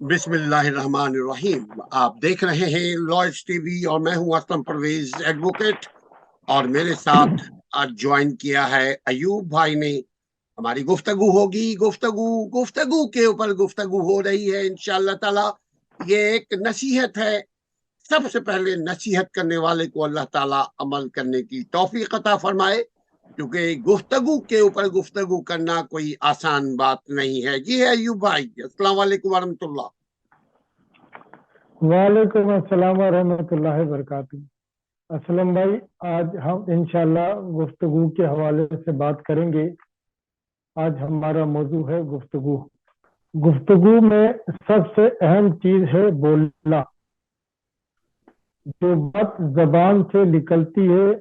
बिस्मिल्लाहिर्रहमानिर्रहीम। आप देख रहे हैं लॉयड्स टीवी और मैं हूं असलम परवेज एडवोकेट। और मेरे साथ आज ज्वाइन किया है अयूब भाई ने। हमारी गुफ्तगू होगी, गुफ्तगू गुफ्तगू के ऊपर गुफ्तगू हो रही है इंशाअल्लाह ताला। ये एक नसीहत है। सबसे पहले नसीहत करने वाले को अल्लाह ताला अमल करने की तौफीक अता फरमाए, क्योंकि गुफ्तगू के ऊपर गुफ्तगू करना कोई आसान बात नहीं है। जी है अयूब भाई, अस्सलाम वालेकुम वरहमतुल्लाह। वालेकुम अस्सलाम वरहमतुल्लाहि वबरकातुहू। असलम भाई, आज हम इंशाल्लाह गुफ्तगू के हवाले से बात करेंगे। आज हमारा मौजू है गुफ्तगू। गुफ्तगू में सबसे अहम चीज है बोलना। जो बात जबान से निकलती है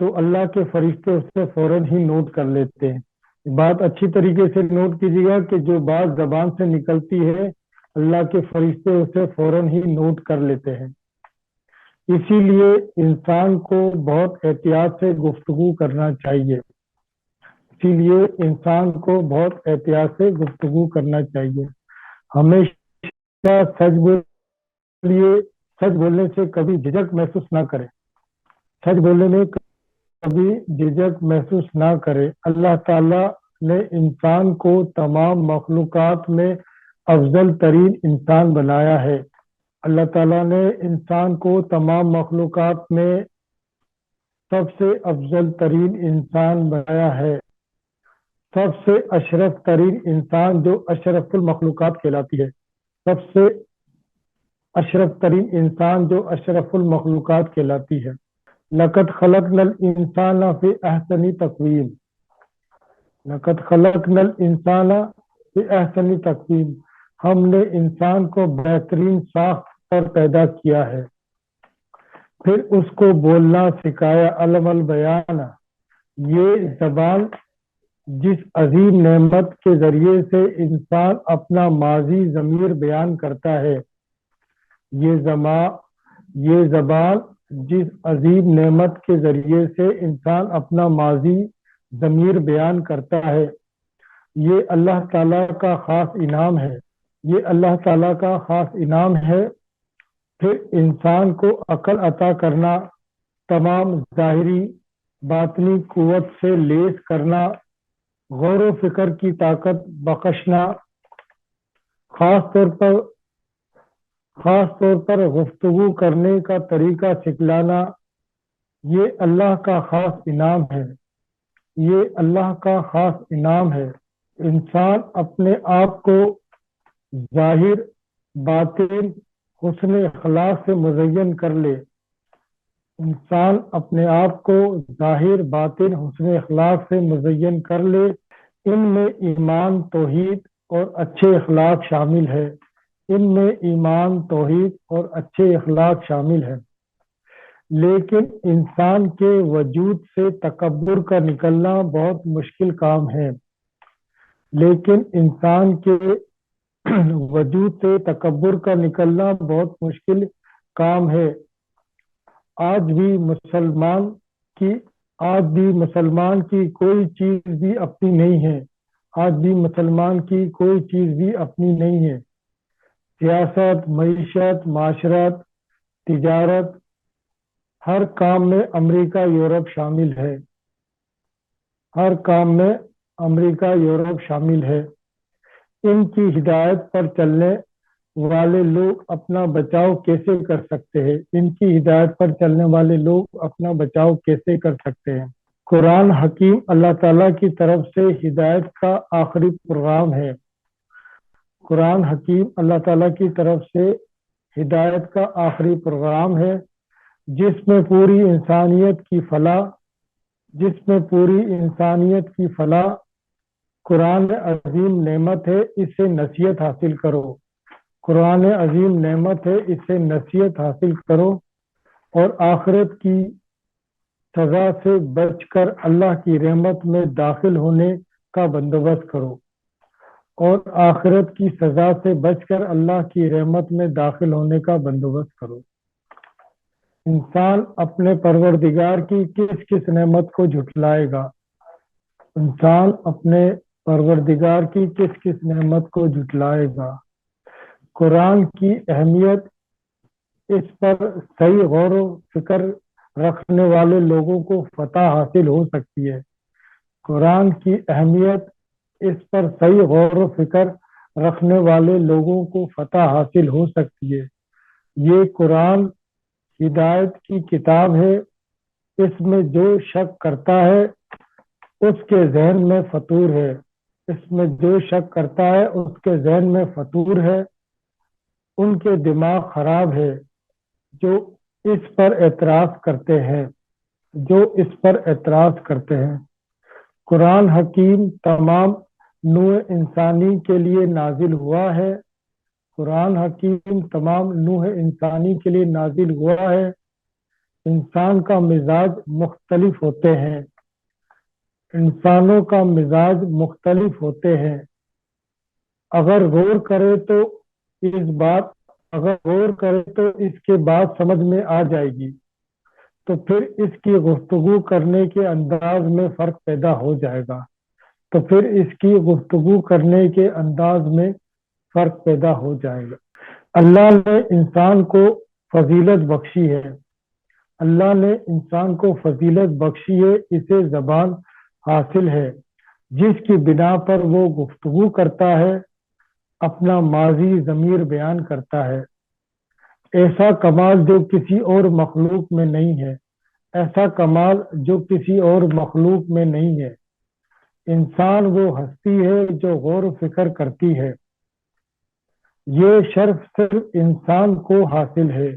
तो अल्लाह के फरिश्ते उससे फौरन ही नोट कर लेते हैं। बात अच्छी तरीके से नोट कीजिएगा कि जो बात जबान से निकलती है अल्लाह के फरिश्ते उसे फौरन ही नोट कर लेते हैं। इसीलिए इंसान को बहुत एहतियात से गुफ्तगू करना चाहिए। इसीलिए इंसान को बहुत एहतियात से गुफ्तगू करना चाहिए। हमेशा सच बोलिए। सच बोलने से कभी झिझक महसूस ना करें। सच बोलने में कभी झिझक महसूस ना करे। अल्लाह ताला ने इंसान को तमाम मखलूकात में अफजल तरीन इंसान बनाया है। अल्लाह ताला ने इंसान को तमाम मखलूकात में सबसे अफजल तरीन इंसान बनाया है। सबसे अशरफ तरीन इंसान जो अशरफुल मखलूकात कहलाती है। सबसे अशरफ तरीन इंसान जो अशरफुल मखलूकात कहलाती है। लक़द खलक़नल इंसान फी अहसनी तक़वीम। लक़द खलक़नल इंसान फी अहसनी तक़वीम। हमने इंसान को बेहतरीन साख्त पर पैदा किया है। फिर उसको बोलना सिखाया। अलमल बयान। ये जबान जिस अजीम नेमत के जरिए से इंसान अपना माजी ज़मीर बयान करता है। ये जबान जिस अजीम नेमत के जरिए से इंसान अपना माजी ज़मीर बयान करता है, ये अल्लाह ताला का खास इनाम है। ये अल्लाह ताला का खास इनाम है। फिर इंसान को अकल अता करना, तमाम ज़ाहिरी बातनी कुव्वत से लेस करना, गौर व फिक्र की ताकत बख्शना, खास तौर पर गुफ्तगू करने का तरीका सिखलाना, ये अल्लाह का खास इनाम है। ये अल्लाह का खास इनाम है। इंसान अपने आप को जाहिर बातिन हुस्न अखलाक से मुज़य्यन कर ले। इंसान अपने आप को जाहिर बातिन हुस्न अखलाक से मुज़य्यन कर ले। इनमें ईमान, तौहीद और अच्छे अखलाक शामिल है। इनमें ईमान, तौहीद और अच्छे अखलाक शामिल है। लेकिन इंसान के वजूद से तकब्बुर का निकलना बहुत मुश्किल काम है। लेकिन इंसान के वजूद से तकब्बुर का निकलना बहुत मुश्किल काम है। आज भी मुसलमान की कोई चीज भी अपनी नहीं है। आज भी मुसलमान की कोई चीज भी अपनी नहीं है। सियासत, मईशत, माशरत, तिजारत, हर काम में अमेरिका, यूरोप शामिल है। हर काम में अमेरिका, यूरोप शामिल है। इनकी हिदायत पर चलने वाले लोग अपना बचाव कैसे कर सकते हैं? इनकी हिदायत पर चलने वाले लोग अपना बचाव कैसे कर सकते हैं? कुरान हकीम अल्लाह ताला की तरफ से हिदायत का आखिरी पैगाम है। कुरान हकीम अल्लाह ताला की तरफ से हिदायत का आखिरी पैगाम है, जिसमें पूरी इंसानियत की फलाह कुरान अजीम नेमत है, इससे नसीहत हासिल करो। कुरान अजीम नेमत है, इससे नसीहत हासिल करो और आखिरत की सजा से बचकर अल्लाह की रहमत में दाखिल होने का बंदोबस्त करो। और आखिरत की सजा से बचकर अल्लाह की रहमत में दाखिल होने का बंदोबस्त करो। इंसान अपने परवरदिगार की किस किस नेमत को झुटलाएगा? इंसान अपने परवरदिगार की किस किस नेमत को झुटलाएगा? قرآن کی اہمیت اس پر صحیح غور و فکر رکھنے والے لوگوں کو فتح حاصل ہو سکتی ہے۔ قرآن کی اہمیت اس پر صحیح غور و فکر رکھنے والے لوگوں کو فتح حاصل ہو سکتی ہے۔ یہ قرآن ہدایت کی کتاب ہے، اس میں جو شک کرتا ہے اس کے ذہن میں فطور ہے، اس میں جو شک کرتا ہے اس کے ذہن میں فطور ہے، ان کے دماغ خراب ہے جو اس پر اعتراض کرتے ہیں، جو اس پر اعتراض کرتے ہیں۔ قرآن حکیم تمام نوع انسانی کے لیے نازل ہوا ہے، قرآن حکیم تمام نوع انسانی کے لیے نازل ہوا ہے۔ انسان کا مزاج مختلف ہوتے ہیں، انسانوں کا مزاج مختلف ہوتے ہیں۔ اگر غور کرے تو اس کے بعد سمجھ میں آ جائے گی، تو پھر اس کی گفتگو کرنے کے انداز میں فرق پیدا ہو جائے گا، تو پھر اس کی گفتگو کرنے کے انداز میں فرق پیدا ہو جائے گا۔ اللہ نے انسان کو فضیلت بخشی ہے، اللہ نے انسان کو فضیلت بخشی ہے، اسے زبان حاصل ہے جس کی بنا پر وہ گفتگو کرتا ہے، اپنا ماضی ضمیر بیان کرتا ہے۔ ایسا کمال جو کسی اور مخلوق میں نہیں ہے، ایسا کمال جو کسی اور مخلوق میں نہیں ہے۔ انسان وہ ہستی ہے جو غور و فکر کرتی ہے، یہ شرف صرف انسان کو حاصل ہے۔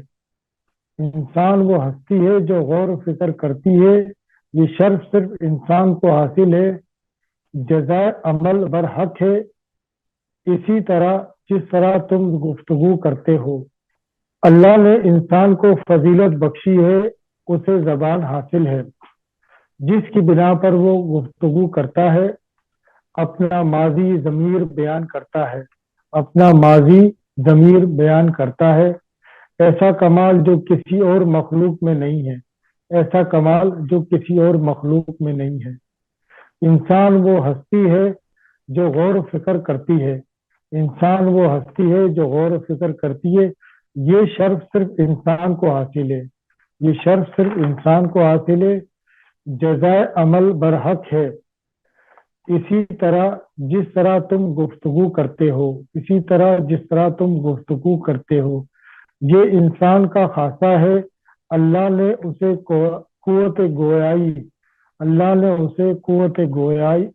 انسان وہ ہستی ہے جو غور و فکر کرتی ہے، یہ شرف صرف انسان کو حاصل ہے۔ جزائے عمل برحق ہے، اسی طرح جس طرح تم گفتگو کرتے ہو۔ اللہ نے انسان کو فضیلت بخشی ہے، اسے زبان حاصل ہے جس کی بنا پر وہ گفتگو کرتا ہے، اپنا ماضی ضمیر بیان کرتا ہے، اپنا ماضی ضمیر بیان کرتا ہے۔ ایسا کمال جو کسی اور مخلوق میں نہیں ہے، ایسا کمال جو کسی اور مخلوق میں نہیں ہے۔ انسان وہ ہستی ہے جو غور و فکر کرتی ہے، انسان وہ ہستی ہے جو غور و فکر کرتی ہے، یہ شرف صرف انسان کو حاصل ہے، یہ شرف صرف انسان کو حاصل ہے۔ جزائے عمل برحق ہے، اسی طرح جس طرح تم گفتگو کرتے ہو، اسی طرح جس طرح تم گفتگو کرتے ہو۔ یہ انسان کا خاصہ ہے، اللہ نے اسے قوت گویائی، اللہ نے اسے قوت گویائی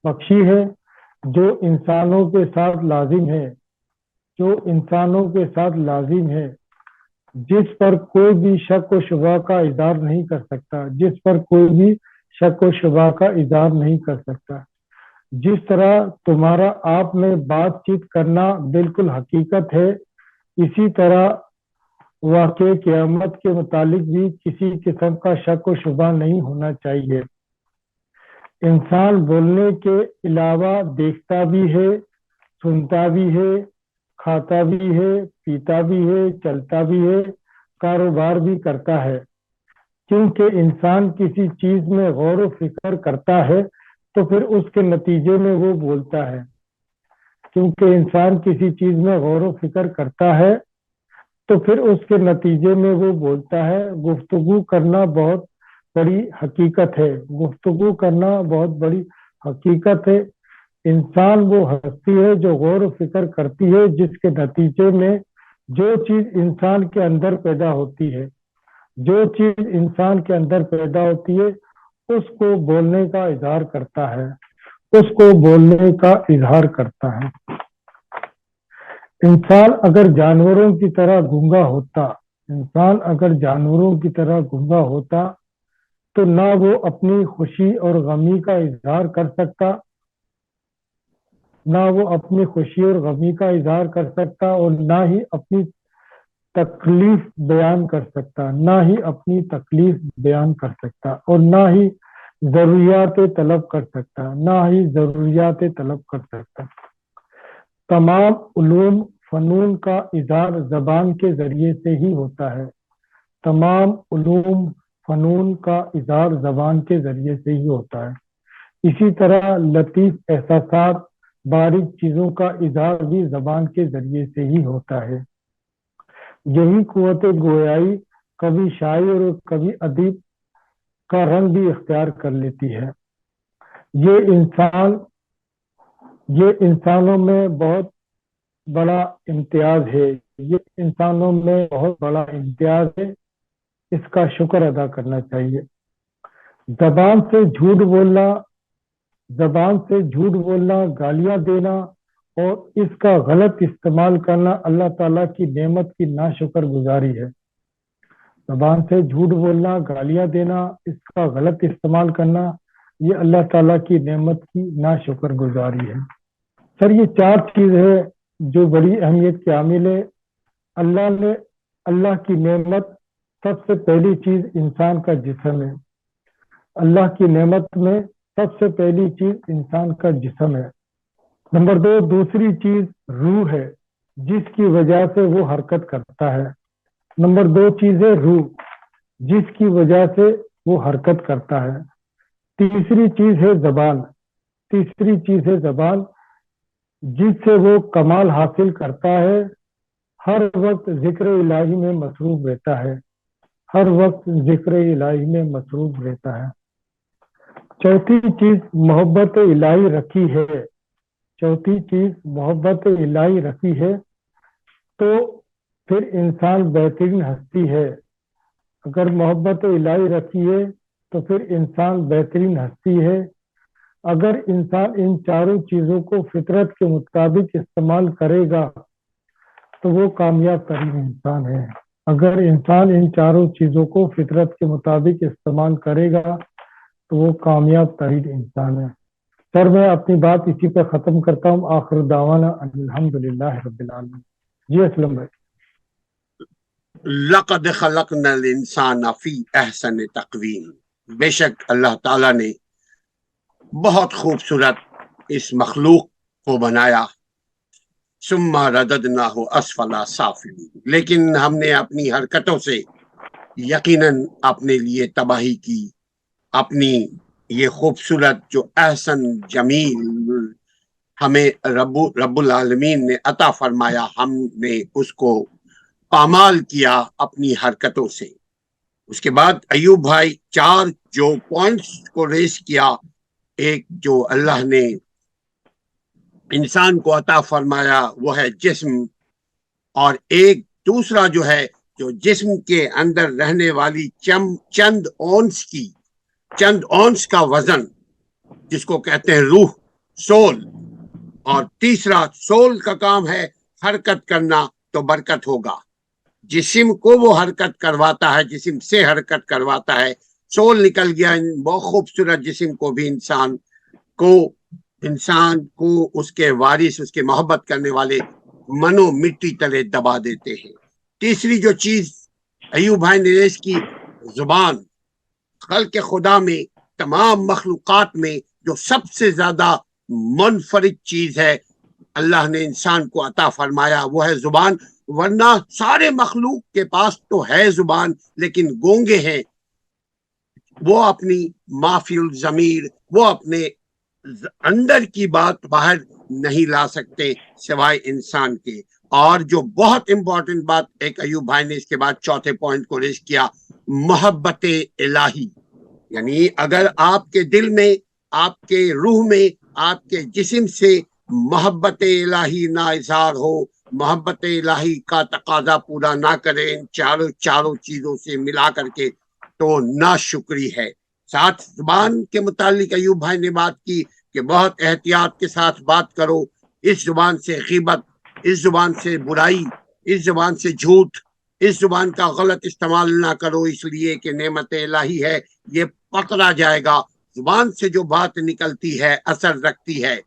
بخشی ہے جو انسانوں کے ساتھ لازم ہے، جو انسانوں کے ساتھ لازم ہے، جس پر کوئی بھی شک و شبہ کا اظہار نہیں کر سکتا، جس پر کوئی بھی شک و شبہ کا اظہار نہیں کر سکتا۔ جس طرح تمہارا آپ میں بات چیت کرنا بالکل حقیقت ہے، اسی طرح واقع قیامت کے متعلق بھی کسی قسم کا شک و شبہ نہیں ہونا چاہیے۔ انسان بولنے کے علاوہ دیکھتا بھی ہے، سنتا بھی ہے، کھاتا بھی ہے، پیتا بھی ہے، چلتا بھی ہے، کاروبار بھی کرتا ہے۔ کیونکہ انسان کسی چیز میں غور و فکر کرتا ہے تو پھر اس کے نتیجے میں وہ بولتا ہے، کیونکہ انسان کسی چیز میں غور و فکر کرتا ہے تو پھر اس کے نتیجے میں وہ بولتا ہے۔ گفتگو کرنا بہت بڑی حقیقت ہے، گفتگو کرنا بہت بڑی حقیقت ہے۔ انسان وہ ہستی ہے جو غور و فکر کرتی ہے، جس کے نتیجے میں جو چیز انسان کے اندر پیدا ہوتی ہے، جو چیز انسان کے اندر پیدا ہوتی ہے اس کو بولنے کا اظہار کرتا ہے، اس کو بولنے کا اظہار کرتا ہے۔ انسان اگر جانوروں کی طرح گونگا ہوتا، انسان اگر جانوروں کی طرح گونگا ہوتا تو نہ وہ اپنی خوشی اور غمی کا اظہار کر سکتا، نہ وہ اپنی خوشی اور غمی کا اظہار کر سکتا، اور نہ ہی اپنی تکلیف بیان کر سکتا، نہ ہی اپنی تکلیف بیان کر سکتا، اور نہ ہی ضروریات طلب کر سکتا، نہ ہی ضروریات طلب کر سکتا۔ تمام علوم فنون کا اظہار زبان کے ذریعے سے ہی ہوتا ہے، تمام علوم فنون کا اظہار زبان کے ذریعے سے ہی ہوتا ہے۔ اسی طرح لطیف احساسات बारीक चीजों का इजहार भी जबान के जरिए से ही होता है। यही कुव्वत गोयाई कभी शायर और कभी अदीब का रंग भी इख्तियार कर लेती है। ये इंसान ये इंसानों में बहुत बड़ा इम्तियाज है। ये इंसानों में बहुत बड़ा इम्तियाज है, इसका शुक्र अदा करना चाहिए। जबान से झूठ बोलना जबान से झूठ बोलना, गालियां देना और इसका गलत इस्तेमाल करना अल्लाह ताला की नेमत की नाशुक्र गुजारी है। जबान से झूठ बोलना, गालियां देना, इसका गलत इस्तेमाल करना, ये अल्लाह ताला की नेमत की नाशुक्र गुजारी है। सर, ये 4 चीज है जो बड़ी अहमियत के हामिल है। अल्लाह की नेमत, सबसे पहली चीज इंसान का जिस्म है। अल्लाह की नेमत में सबसे पहली चीज इंसान का जिस्म है। नंबर 2, दूसरी चीज रूह है, जिसकी वजह से वो हरकत करता है। नंबर 2 चीज है रूह, जिसकी वजह से वो हरकत करता है। तीसरी चीज है जबान, जिससे वो कमाल हासिल करता है। हर वक्त जिक्र इलाही में मसरूफ रहता है। चौथी चीज मोहब्बत इलाही रखी है, तो फिर इंसान बेहतरीन हस्ती है। अगर मोहब्बत इलाही रखी है तो फिर इंसान बेहतरीन हस्ती है। अगर इंसान इन 4 चीजों को फितरत के मुताबिक इस्तेमाल करेगा तो वो कामयाब तरीन इंसान है। अगर इंसान इन 4 चीजों को फितरत के मुताबिक इस्तेमाल करेगा तो वो कामयाब तरीन इंसान है। सर, मैं अपनी बात इसी पे खत्म करता हूँ। आखिर दावाना अल्हम्दुलिल्लाह रब्बिल आलमीन। जी असलम भाई। लक़द खलक़नल इंसान फी अहसन तक़वीम, बेशक अल्लाह ताला ने बहुत खूबसूरत इस मखलूक को बनाया। सुम्मा रददनाहु अस्फला साफिलीन, लेकिन हमने अपनी हरकतों से यकीनन अपने लिए तबाही की। अपनी ये खूबसूरत जो अहसन जमील हमें रब्बुल आलमीन ने अता फरमाया, हमने उसको पामाल किया अपनी हरकतों से। उसके बाद अयूब भाई 4 जो पॉइंट्स को रेस किया, एक जो अल्लाह ने इंसान को अता फरमाया वो है जिस्म, और एक दूसरा जो है जो जिस्म के अंदर रहने वाली चंद औंस का वजन, जिसको कहते हैं रूह, सोल। और तीसरा, सोल का काम है हरकत करना तो बरकत होगा। जिस्म को वो हरकत करवाता है, जिस्म से हरकत करवाता है। सोल निकल गया, बहुत खूबसूरत जिस्म को भी इंसान को उसके वारिस, उसके मोहब्बत करने वाले मनो मिट्टी तले दबा देते हैं। तीसरी जो चीज अयूब भाई ने रेस की, जुबान, खल्क़ खुदा में, तमाम मखलूकात में जो सबसे ज्यादा मुनफरिद चीज है अल्लाह ने इंसान को अता फरमाया, वो है जुबान। वरना सारे मखलूक के पास तो है जुबान, लेकिन गूंगे हैं। वो अपनी माफिल जमीर, वो अपने अंदर की बात बाहर नहीं ला सकते सिवाय इंसान के। और जो बहुत इंपॉर्टेंट बात एक अयूब भाई ने इसके बाद चौथे पॉइंट को रेस किया, मोहब्बत इलाही। यानी अगर आपके दिल में, आपके रूह में, आपके जिस्म से मोहब्बत इलाही ना इज़हार हो, मोहब्बत इलाही का तकाजा पूरा ना करें इन चारों चीजों से मिला करके, तो नाशुक्री है। साथ जुबान के मुतालिक अयूब भाई ने बात की कि बहुत एहतियात के साथ बात करो। इस जुबान से गीबत, इस जुबान से बुराई, इस जुबान से झूठ, इस जुबान का गलत इस्तेमाल ना करो, इसलिए कि नेमत इलाही है, ये पकड़ा जाएगा। जुबान से जो बात निकलती है असर रखती है।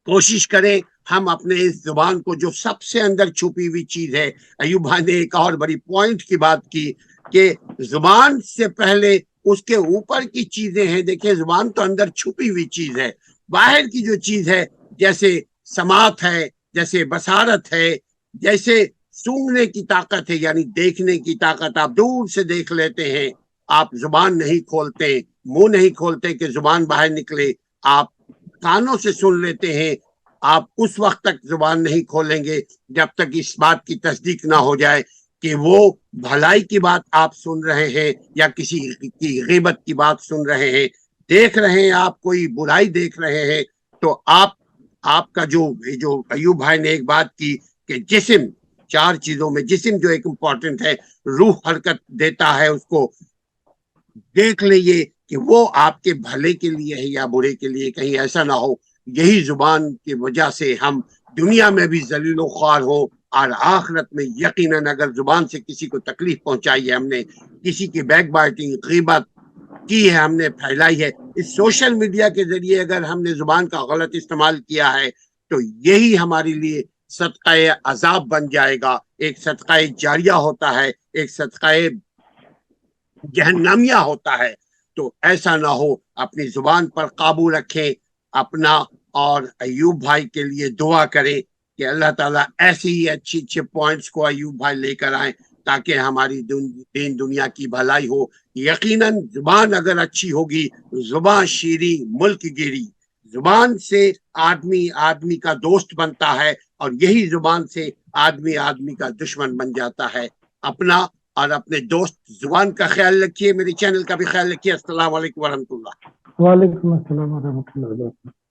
कोशिश करें हम अपने इस जुबान को, जो सबसे अंदर छुपी हुई चीज है, अयूब भाई ने एक और बड़ी पॉइंट की बात की कि जुबान से पहले उसके ऊपर की चीजें हैं। देखिए, जुबान तो अंदर छुपी हुई चीज है, बाहर की जो चीज है, जैसे समात है, जैसे बसारत है, जैसे सूंघने की ताकत है, यानी देखने की ताकत। आप दूर से देख लेते हैं, आप जुबान नहीं खोलते, मुंह नहीं खोलते कि जुबान बाहर निकले। आप کانوں سے سن لیتے ہیں، آپ اس وقت تک زبان نہیں کھولیں گے جب تک اس بات کی تصدیق نہ ہو جائے کہ وہ بھلائی کی بات آپ سن رہے ہیں یا کسی کی غیبت کی بات سن رہے ہیں، دیکھ رہے ہیں آپ کوئی برائی دیکھ رہے ہیں تو آپ کا جو ایوب بھائی نے ایک بات کی کہ جسم، 4 چیزوں میں جسم جو ایک امپورٹنٹ ہے، روح حرکت دیتا ہے اس کو، دیکھ لئیے کہ وہ آپ کے بھلے کے لیے ہے یا برے کے لیے، کہیں ایسا نہ ہو یہی زبان کی وجہ سے ہم دنیا میں بھی ذلیل و خوار ہو اور آخرت میں یقیناً اگر زبان سے کسی کو تکلیف پہنچائی ہے، ہم نے کسی کی بیک بائٹنگ، غیبت کی ہے، ہم نے پھیلائی ہے، اس سوشل میڈیا کے ذریعے اگر ہم نے زبان کا غلط استعمال کیا ہے تو یہی ہمارے لیے صدقہ عذاب بن جائے گا، ایک صدقہ جاریہ ہوتا ہے، ایک صدقہ جہنمیہ ہوتا ہے۔ تو ایسا نہ ہو، اپنی زبان پر قابو رکھیں اپنا، اور ایوب بھائی کے لیے دعا کریں کہ اللہ تعالیٰ ایسی ہی اچھی اچھے پوائنٹس کو ایوب بھائی لے کر آئیں تاکہ ہماری دین دنیا کی بھلائی ہو۔ یقیناً زبان اگر اچھی ہوگی، زبان شیریں ملک گیری، زبان سے آدمی کا دوست بنتا ہے اور یہی زبان سے آدمی کا دشمن بن جاتا ہے۔ اپنا اور اپنے دوست زبان کا خیال رکھیے، میرے چینل کا بھی خیال رکھیے۔ السلام علیکم ورحمۃ اللہ۔ وعلیکم السلام ورحمۃ اللہ وبرکاتہ۔